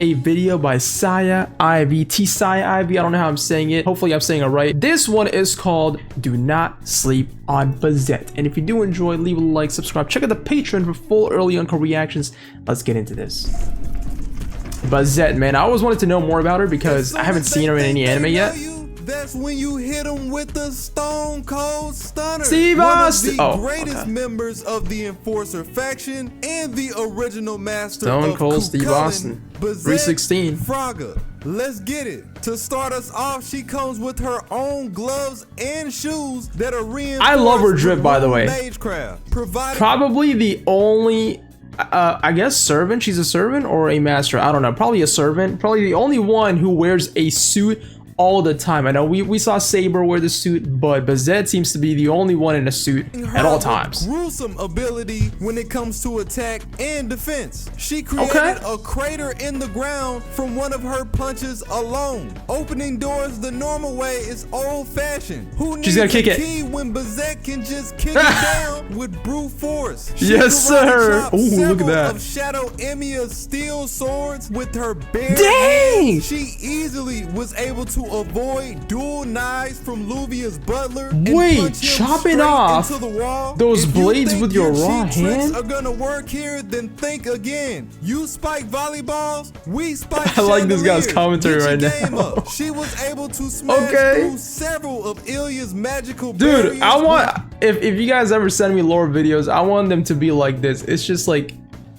a video by Saya Ivy, Tsai Ivy. I don't know how I'm saying it. Hopefully I'm saying it right. This one is called Do Not Sleep on Bazett. And if you do enjoy, leave a like, subscribe. Check out the Patreon for full early Uncle reactions. Let's get into this. Bazett, man, I always wanted to know more about her because I haven't seen her in any anime yet. That's when you hit him with the stone cold stunner. Steve Austin, one of the greatest members of the Enforcer faction and the original master Stone of Cold Steve Austin, Bazett 316. Fraga. Let's get it. To start us off, she comes with her own gloves and shoes that are reinforced. I love her drip, by the way. Magecraft, probably the only I guess servant. She's a servant or a master. I don't know. Probably a servant. Probably the only one who wears a suit all the time. I know we saw Saber wear the suit, but Bazett seems to be the only one in a suit at all times. Gruesome ability when it comes to attack and defense. She created a crater in the ground from one of her punches alone. Opening doors the normal way is old-fashioned. Who needs a key when Bazett can just kick it down with brute force? Yes, sir. Ooh, look at that. Of Shadow Emiya's steel swords with her bare Dang! hands. She easily was able to avoid dual knives from Luvia's butler. Wait, chopping off those blades with your raw hand? Are gonna work here, then think again. You spike volleyballs, we spike. I like this guy's commentary right now. She was able to smash through several of Ilya's magical barriers. Dude, I want, if you guys ever send me lore videos, I want them to be like this. It's just like,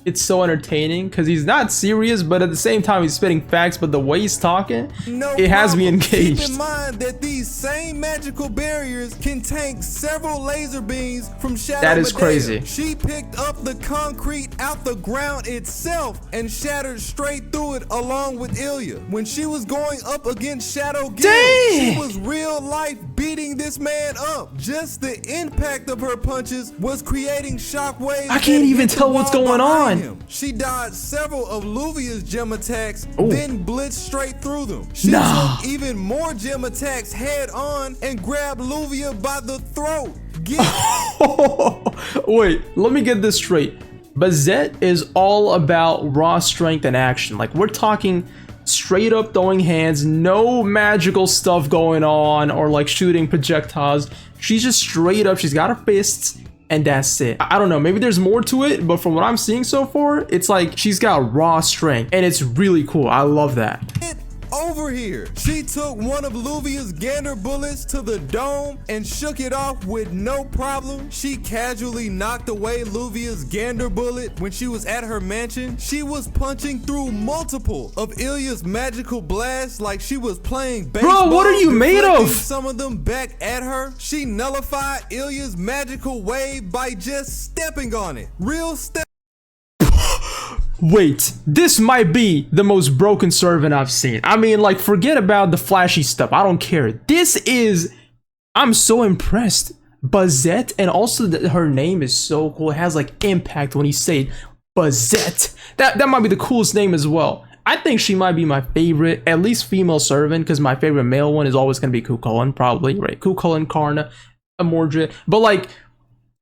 it's so entertaining because he's not serious, but at the same time he's spitting facts, but the way he's talking, it has me engaged. Keep in mind that these same magical barriers can tank several laser beams from Shadow That is Medea. crazy. She picked up the concrete out the ground itself and shattered straight through it along with Ilya. When she was going up against Shadow Gil, she was real life beating this man up. Just the impact of her punches was creating shockwaves. I can't even tell what's going on. She dodged several of Luvia's gem attacks, then blitzed straight through them. She took even more gem attacks head on and grabbed Luvia by the throat. Wait, let me get this straight. Bazett is all about raw strength and action. Like, we're talking straight up throwing hands, no magical stuff going on or like shooting projectiles. She's just straight up, she's got her fists, and that's it. I don't know, maybe there's more to it, but from what I'm seeing so far, it's like she's got raw strength, and it's really cool. I love that. Over here, she took one of Luvia's Gander bullets to the dome and shook it off with no problem. She casually knocked away Luvia's Gander bullet when she was at her mansion. She was punching through multiple of Ilya's magical blasts like she was playing baseball. Bro, what are you made of? Some of them back at her. She nullified Ilya's magical wave by just stepping on it. Real step. Wait, this might be the most broken servant I've seen. I mean, like, forget about the flashy stuff. I don't care. This is, I'm so impressed. Bazett, and also her name is so cool. It has like impact when you say Bazett. That might be the coolest name as well. I think she might be my favorite, at least female servant, because my favorite male one is always gonna be Kukulkan, probably, right? Kukulkan, Karna, Amordra. But like,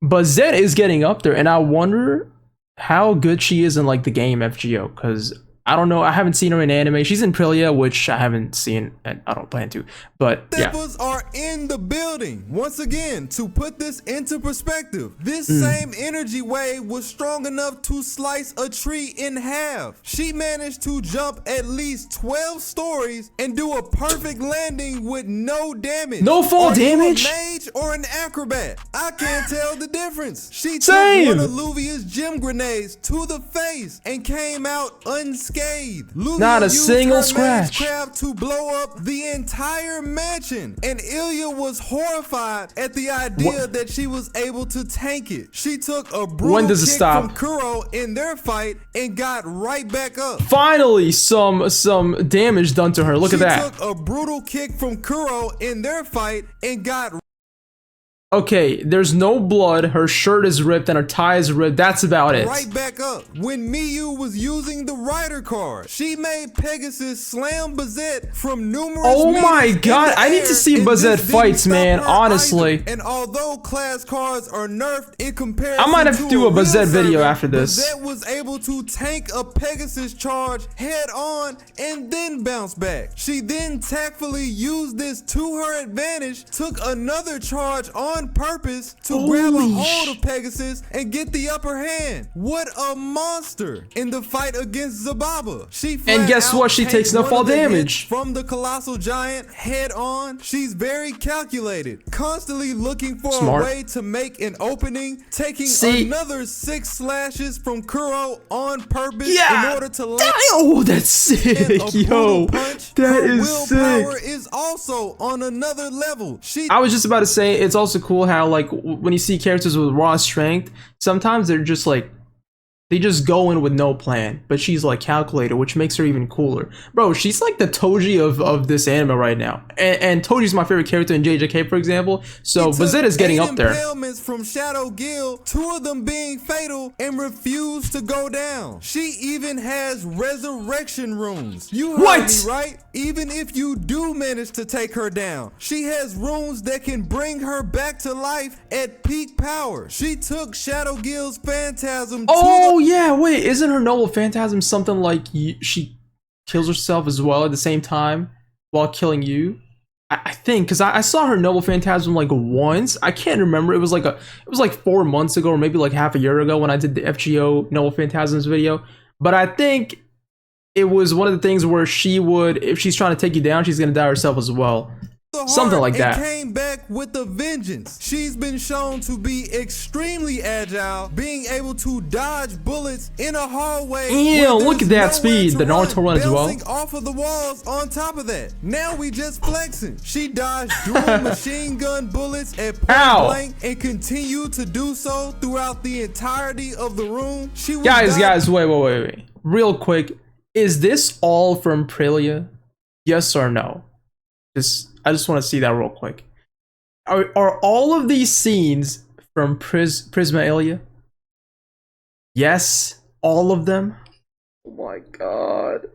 Bazett is getting up there, and I wonder how good she is in like the game FGO, because I don't know, I haven't seen her in anime. She's in Aprilia, which I haven't seen and I don't plan to, but yeah. Steppers are in the building. Once again, to put this into perspective, this same energy wave was strong enough to slice a tree in half. She managed to jump at least 12 stories and do a perfect landing with no damage. No fall damage? Are you a mage or an acrobat? I can't tell the difference. She took Same. one of Luvia's gem grenades to the face and came out unscathed. Luvia Not a used single her scratch. Magecraft to blow up the entire mansion, and Ilya was horrified at the idea that she was able to tank it. She took a brutal kick from Kuro in their fight and got right back up. Finally, some damage done to her. Look at that. She took a brutal kick from Kuro in their fight and got Okay, there's no blood, her shirt is ripped, and her tie is ripped. That's about it. Right back up. When Miyu was using the Rider card, she made Pegasus slam Bazett from numerous Oh my meters in god, the I need air, to see and Bazett this didn't fights, stop man, her honestly. either. And although class cards are nerfed in comparison I might have to do a real Bazett video servant, after this. Bazett was able to tank a Pegasus charge head on and then bounce back. She then tactfully used this to her advantage, took another charge on purpose to grab a Holy hold of Pegasus and get the upper hand. What a monster in the fight against Zababa. She And guess what? She takes no fall damage from the colossal giant head on. She's very calculated, constantly looking for Smart. a way to make an opening, taking See? another 6 slashes from Kuro on purpose Yeah. in order to land Oh, that's sick, a yo. brutal punch. That Her is willpower sick. is also on another level. She I was just about to say, it's also cool how, like, when you see characters with raw strength, sometimes they're just like, they just go in with no plan, but she's like calculated, which makes her even cooler. Bro, she's like the Toji of this anime right now. And Toji's my favorite character in JJK, for example, so Bazett is getting up there. Impalements from Shadow Guild, 2 of them being fatal, and refused to go down. She even has resurrection runes. You heard What? me right? Even if you do manage to take her down, she has runes that can bring her back to life at peak power. She took Shadow Guild's Phantasm to Oh yeah, wait, isn't her Noble Phantasm something like she kills herself as well at the same time while killing you? I think, because I saw her Noble Phantasm like once. I can't remember. It was like 4 months ago, or maybe like half a year ago when I did the FGO Noble Phantasms video. But I think it was one of the things where she would, if she's trying to take you down, she's gonna die herself as well. the Something heart like that. And came back with a vengeance. She's been shown to be extremely agile, being able to dodge bullets in a hallway. Ew, where look at there's that speed, nowhere to the Naruto run as well. bouncing off of the walls on top of that. Now we just flexing. She dodged dual machine gun bullets at point Ow. blank and continued to do so throughout the entirety of the room. She was Guys, wait. Real quick, is this all from Prilia? Yes or no? I just want to see that real quick. Are all of these scenes from Prisma Ilia? Yes, all of them. Oh my god.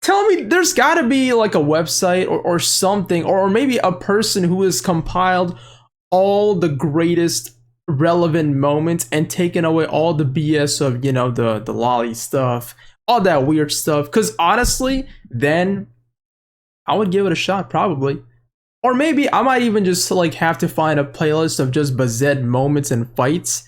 Tell me, there's gotta be like a website or something, or maybe a person who has compiled all the greatest relevant moments and taken away all the BS of, you know, the lolly stuff, all that weird stuff. Because honestly, then I would give it a shot, probably. Or maybe I might even just like have to find a playlist of just Bazett moments and fights.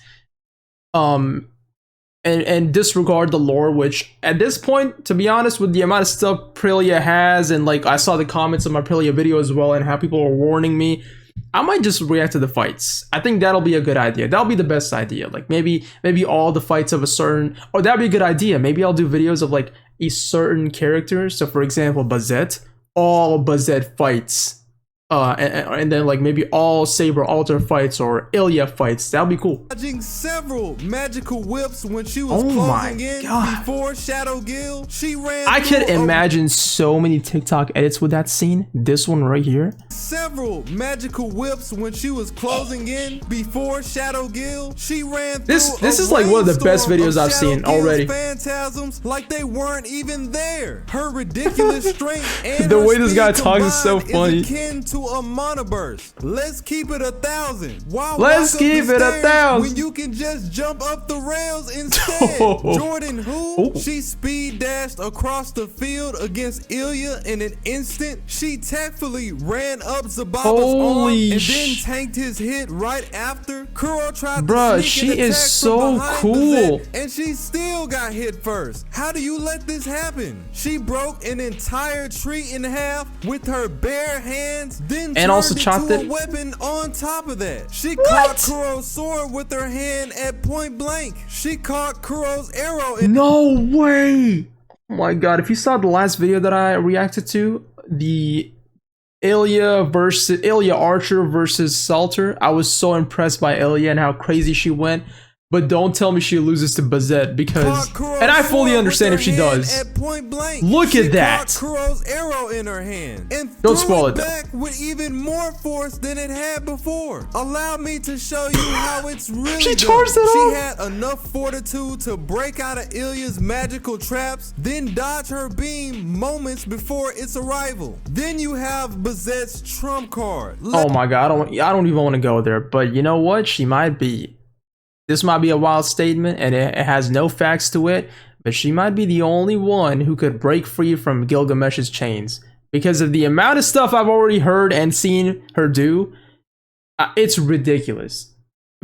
And disregard the lore, which at this point, to be honest, with the amount of stuff Prilia has, and like I saw the comments on my Prilia video as well, and how people are warning me, I might just react to the fights. I think that'll be a good idea. That'll be the best idea. Like maybe all the fights of a certain, or that'd be a good idea. Maybe I'll do videos of like a certain character. So for example, Bazett, all Bazett fights. And then like maybe all Saber Alter fights or Ilya fights. That'd be cool. dodging several magical whips when she was Oh my closing in God. before Shadow Guild. She ran I could through a imagine so many TikTok edits with that scene. This one right here. several magical whips when she was closing in before Shadow Guild. She ran This through is like one of the best rainstorm videos of I've Shadow seen Guild's already. Phantasms like they weren't even there. Her ridiculous strength and The her way this speed guy talks is so combined funny. Is akin to a monoburst. Let's keep it 1,000. Why Let's walk up keep the it stairs 1,000. when you can just jump up the rails instead? Jordan who? Oh. She speed dashed across the field against Ilya in an instant. She tactfully ran up Zababa's arm Holy and then tanked his hit right after. Kuro tried Bruh, to she sneak an is attack so from behind cool. Bazett, and she still got hit first. How do you let this happen? She broke an entire tree in half with her bare hands, then And turned also it chopped to it. a weapon on top of that. She What? caught Kuro's sword with her hand at point blank. She caught Kuro's arrow in No way! Oh my god, if you saw the last video that I reacted to, the Ilya Archer versus Salter, I was so impressed by Ilya and how crazy she went. but don't tell me she loses to Bazett because, Caught Kuro's and I fully sword understand with if she her hand does. At point blank. Look She at that. Caught Kuro's arrow in her hand and Don't threw spoil it it, though. back with even more force than it had before. Allow me to show you how it's really She done. charged it She off. had enough fortitude to break out of Ilya's magical traps, then dodge her beam moments before its arrival. Then you have Bazett's trump card. Oh my god, I don't even want to go there. But you know what? She might be. This might be a wild statement, and it has no facts to it. But she might be the only one who could break free from Gilgamesh's chains because of the amount of stuff I've already heard and seen her do. It's ridiculous.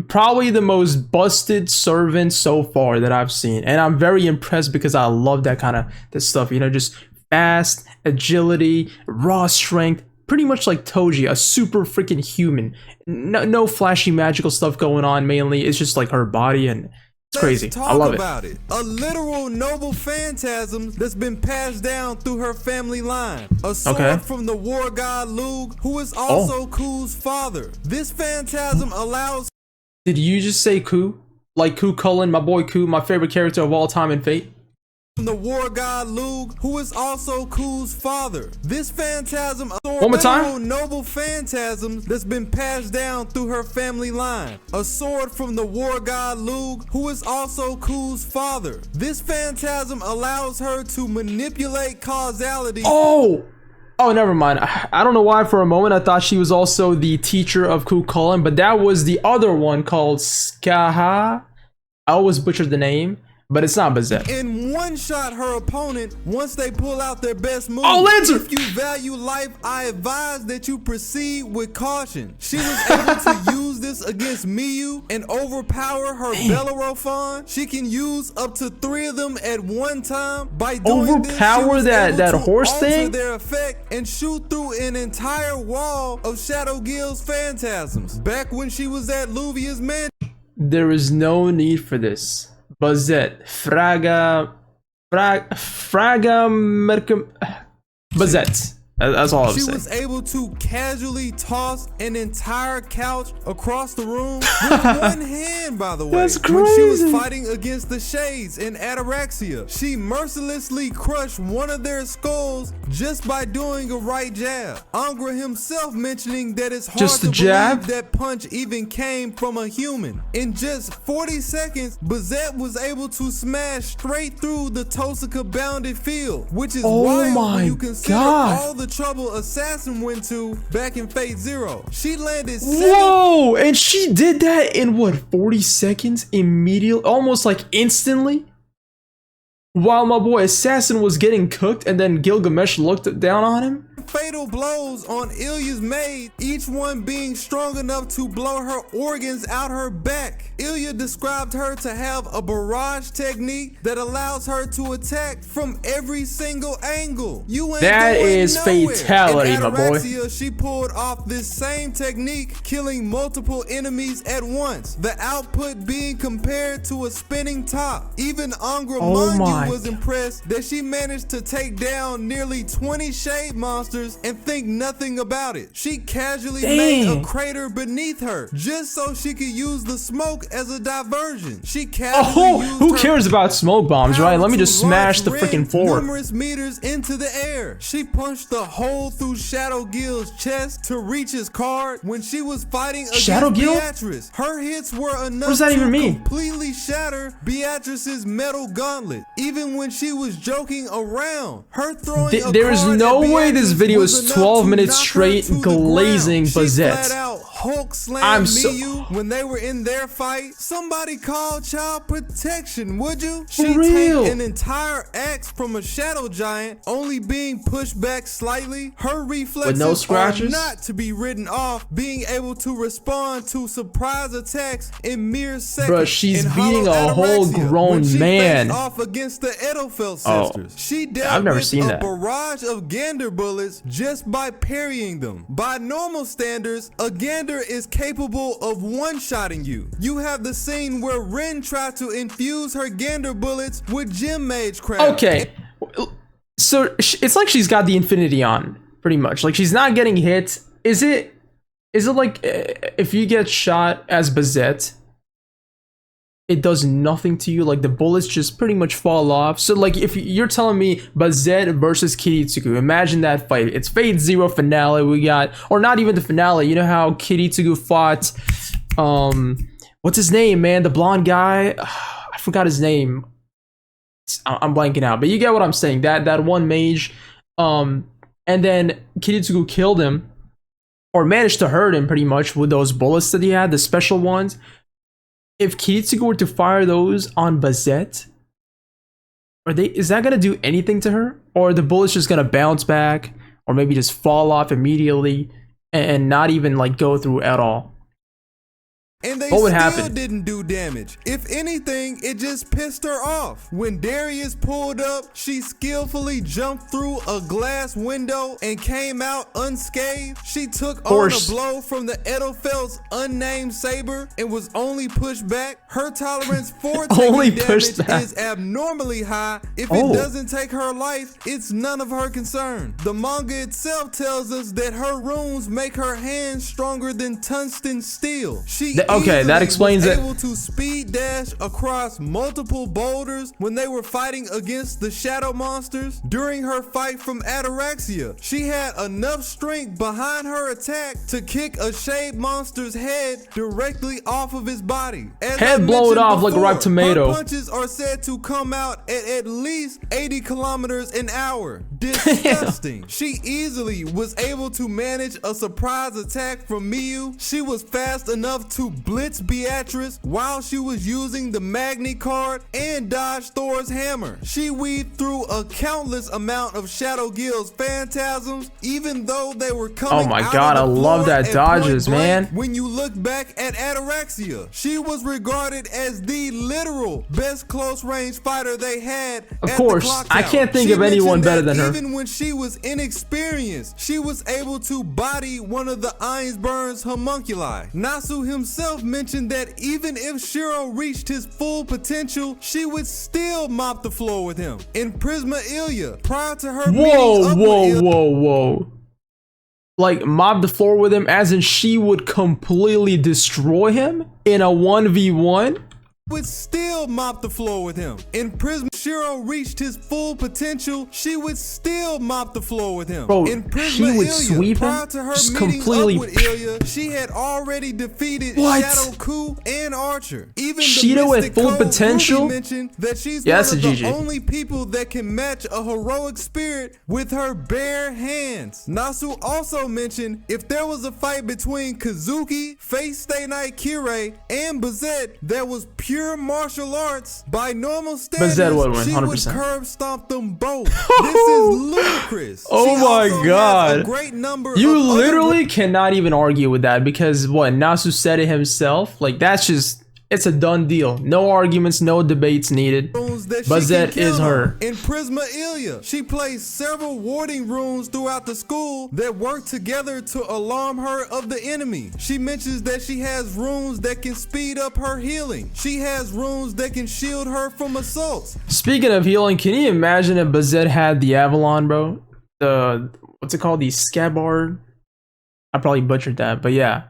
Probably the most busted servant so far that I've seen, and I'm very impressed because I love that kind of this stuff. You know, just fast agility, raw strength. Pretty much like Toji, a super freaking human. No flashy magical stuff going on. Mainly, it's just like her body, and it's crazy. I love it. A literal noble phantasm that's been passed down through her family line. A sword from the war god Lug, who is also Ku's father. This phantasm allows. Did you just say Ku? Like Ku Cullen, my boy Ku, my favorite character of all time in Fate? The war god Lug, who is also Ku's father. This phantasm, one more time. Noble phantasm that's been passed down through her family line. A sword from the war god Lug, who is also Ku's father. This phantasm allows her to manipulate causality. Oh, never mind. I don't know why for a moment I thought she was also the teacher of Ku Cullen, but that was the other one called Skaha. I always butchered the name. But it's not Bazett. And one-shot her opponent once they pull out their best move. Oh, Lancer! If you value life, I advise that you proceed with caution. She was able to use this against Miyu and overpower her Bellerophon. She can use up to 3 of them at one time. By doing overpower this, that horse thing? their effect and shoot through an entire wall of Shadow Guild's phantasms. Back when she was at Luvia's mansion. There is no need for this. Bazett, Bazett. That's all I'm saying. She was able to casually toss an entire couch across the room with one hand, by the way. That's crazy. When she was fighting against the Shades in Ataraxia, she mercilessly crushed one of their skulls just by doing a right jab. Angra himself mentioning that it's hard just to a jab? believe that punch even came from a human. In just 40 seconds, Bazett was able to smash straight through the Tosaka bounded field, which is wild when you consider all the trouble Assassin went to back in Fate Zero. She landed. Whoa! And she did that in what, 40 seconds? Immediately, almost like instantly. While my boy Assassin was getting cooked, and then Gilgamesh looked down on him. Fatal blows on Ilya's maid, each one being strong enough to blow her organs out her back. Ilya described her to have a barrage technique that allows her to attack from every single angle. That is fatality, my boy. She pulled off this same technique, killing multiple enemies at once. The output being compared to a spinning top. Even Angra Manyu was impressed that she managed to take down nearly 20 shade monsters and think nothing about it. She casually made a crater beneath her just so she could use the smoke as a diversion. She casually used who cares about smoke bombs, right? Let me just smash the freaking floor. Numerous meters into the air. She punched the hole through Shadow Guild's chest to reach his card when she was fighting against Beatrice. Her hits were enough to completely shatter Beatrice's metal gauntlet. Even when she was joking around, her throwing there is no way this video is 12 minutes straight glazing Bazett. I'm so when they were in their fight. Somebody call child protection, would you? She tanked an entire axe from a shadow giant, only being pushed back slightly. Her reflexes are not to be written off, being able to respond to surprise attacks in mere seconds. Bruh, she's beating a whole grown man. Off against the Edelfelt sisters. She dealt with a barrage of Gander bullets just by parrying them. By normal standards, a Gander is capable of one-shotting you. You have the scene where Rin tried to infuse her Gander bullets with Gem Mage Crown. Okay, so it's like she's got the Infinity on, pretty much. Like she's not getting hit. Is it like if you get shot as Bazett, it does nothing to you. Like the bullets just pretty much fall off. So like if you're telling me Bazett versus Kiritsugu, imagine that fight. It's Fate Zero finale. We got, or not even the finale. You know how Kiritsugu fought, what's his name, man? The blonde guy. I forgot his name. I'm blanking out, but you get what I'm saying. That one mage, and then Kiritsugu killed him, or managed to hurt him pretty much with those bullets that he had, the special ones. If Kiritsugu were to fire those on Bazett, is that gonna do anything to her? Or are the bullets just gonna bounce back, or maybe just fall off immediately and not even like go through at all? And they What would still happen? didn't do damage. If anything, it just pissed her off. When Darius pulled up, she skillfully jumped through a glass window and came out unscathed. She took on a blow from the Edelfeld's unnamed saber and was only pushed back. Her tolerance for taking damage is abnormally high. If it doesn't take her life, it's none of her concern. The manga itself tells us that her runes make her hands stronger than tungsten steel. Okay, that explains it. Able to speed dash across multiple boulders when they were fighting against the shadow monsters. During her fight from Ataraxia, she had enough strength behind her attack to kick a shade monster's head directly off of his body. Head blow it off like a ripe tomato. Her punches are said to come out at least 80 kilometers an hour. Disgusting. She easily was able to manage a surprise attack from Miyu. She was fast enough to blitz Beatrice while she was using the Magni card and dodge Thor's hammer. She weaved through a countless amount of Shadow Guild's phantasms, even though they were coming. Oh my god, I love that dodges, man. When you look back at Ataraxia, she was regarded as the literal best close range fighter they had. Of course, I can't think of anyone better than her. Even when she was inexperienced, she was able to body one of the Ainsburn's homunculi. Nasu himself mentioned that even if Shiro reached his full potential, she would still mop the floor with him. In Prisma Ilya, prior to her whoa. Like mop the floor with him as in she would completely destroy him in a 1v1? Would still mop the floor with him. In Prisma, Shiro reached his full potential, she would still mop the floor with him. Bro, in Prisma she would Ilya, sweep prior him, to her just meeting completely. Up with Ilya, she had already defeated Shadow Ku and Archer. Even Shido at full potential. Mentioned that she's one of the only people that can match a heroic spirit with her bare hands. Nasu also mentioned if there was a fight between Kazuki, Fate Stay Night Kirei, and Bazett that was pure martial arts, by normal standards, she would curb stomp them both. This is ludicrous. Oh my god. You literally cannot even argue with that because what, Nasu said it himself? Like that's just, it's a done deal. No arguments, no debates needed. Bazett is her. In Prisma Ilya, she plays several warding runes throughout the school that work together to alarm her of the enemy. She mentions that she has runes that can speed up her healing. She has runes that can shield her from assaults. Speaking of healing, can you imagine if Bazett had the Avalon, bro? The, what's it called? The Scabbard? I probably butchered that, but yeah.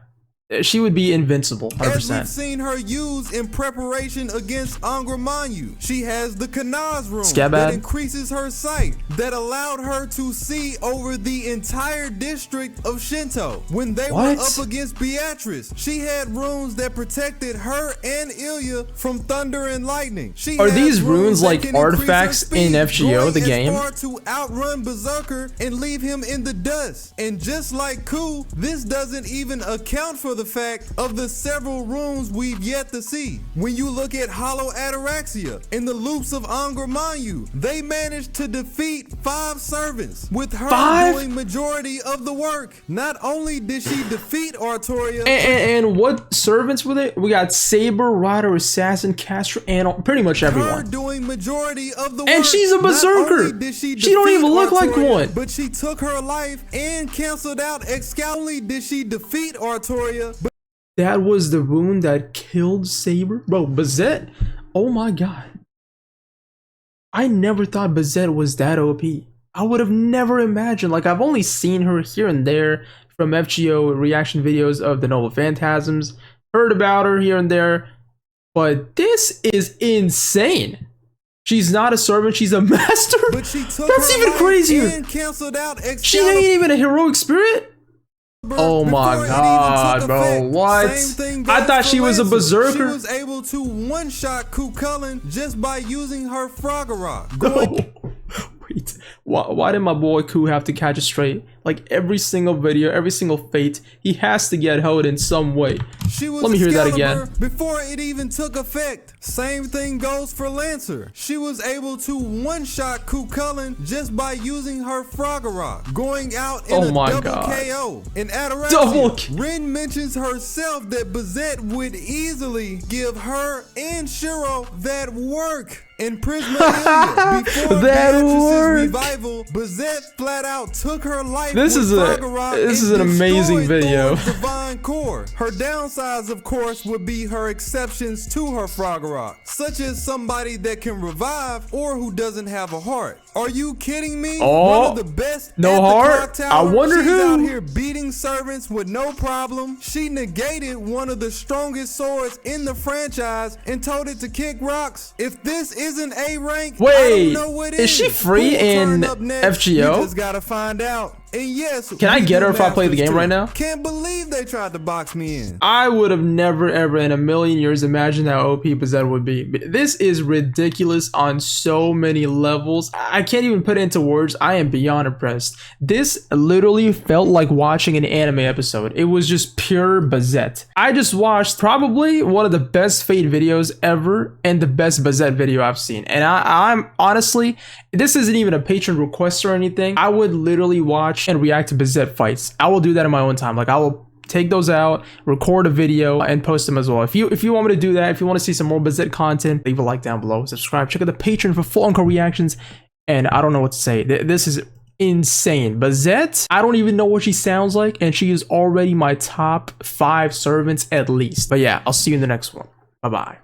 She would be invincible, 100%. As we've seen her use in preparation against Angra Mainyu. She has the Kanaz rune that increases her sight, that allowed her to see over the entire district of Shinto. When they were up against Beatrice, she had runes that protected her and Ilya from thunder and lightning. Are these runes like artifacts in FGO, the game? To outrun Berserker and leave him in the dust. And just like Ku, this doesn't even account for the fact of the several runes we've yet to see. When you look at Hollow Ataraxia in the loops of Angra Mainyu, they managed to defeat 5 servants, with her doing majority of the work. Not only did she defeat Artoria, and what servants with it? We got Saber, Rider, Assassin, Castro, and pretty much everyone. Her doing majority of the work. And she's a berserker. She don't even look like one. But she took her life and canceled out Excalibur. Not only did she defeat Artoria, but that was the rune that killed Saber? Bro, Bazett? Oh my god. I never thought Bazett was that OP. I would have never imagined. Like, I've only seen her here and there from FGO reaction videos of the Noble Phantasms. Heard about her here and there. But this is insane. She's not a servant, she's a master. But she took That's her even life crazier. and canceled out She ain't even a heroic spirit? Oh my god, bro, what? I thought she was a berserker. She was able to one-shot Ku Cullen just by using her Froggerok. Wait, why did my boy Ku have to catch a straight? Like every single video, every single fate, he has to get held in some way. Let me hear that again. Before it even took effect. Same thing goes for Lancer. She was able to one-shot Ku Cullen just by using her Froggerok, going out in a double KO. In Adoration, Rin mentions herself that Bazett would easily give her and Shiro that work. In Prisma Ilia, before Beatrice's revival, Bazett flat out took her life. This is an amazing video. Divine Core. Her downsides, of course, would be her exceptions to her Froggerok, such as somebody that can revive or who doesn't have a heart. Are you kidding me? One of the best. No heart. I wonder She's who. out here beating servants with no problem. She negated one of the strongest swords in the franchise and told it to kick rocks. If this isn't A rank, I don't know what is. Is she free in FGO? We just gotta find out. And yes, can I get her if I play the game right now? Can't believe they tried to box me in. I would have never ever in a million years imagined how OP Bazett would be. This is ridiculous on so many levels. I can't even put it into words. I am beyond impressed. This literally felt like watching an anime episode. It was just pure Bazett. I just watched probably one of the best Fate videos ever and the best Bazett video I've seen. And I'm honestly, this isn't even a patron request or anything. I would literally watch and react to Bazett fights. I will do that in my own time. Like I will take those out, record a video, and post them as well. If you want me to do that, if you want to see some more Bazett content, leave a like down below, subscribe, check out the Patreon for full encore reactions, and I don't know what to say. This is insane. Bazett, I don't even know what she sounds like, and she is already my top 5 servants at least. But yeah, I'll see you in the next one. Bye-bye.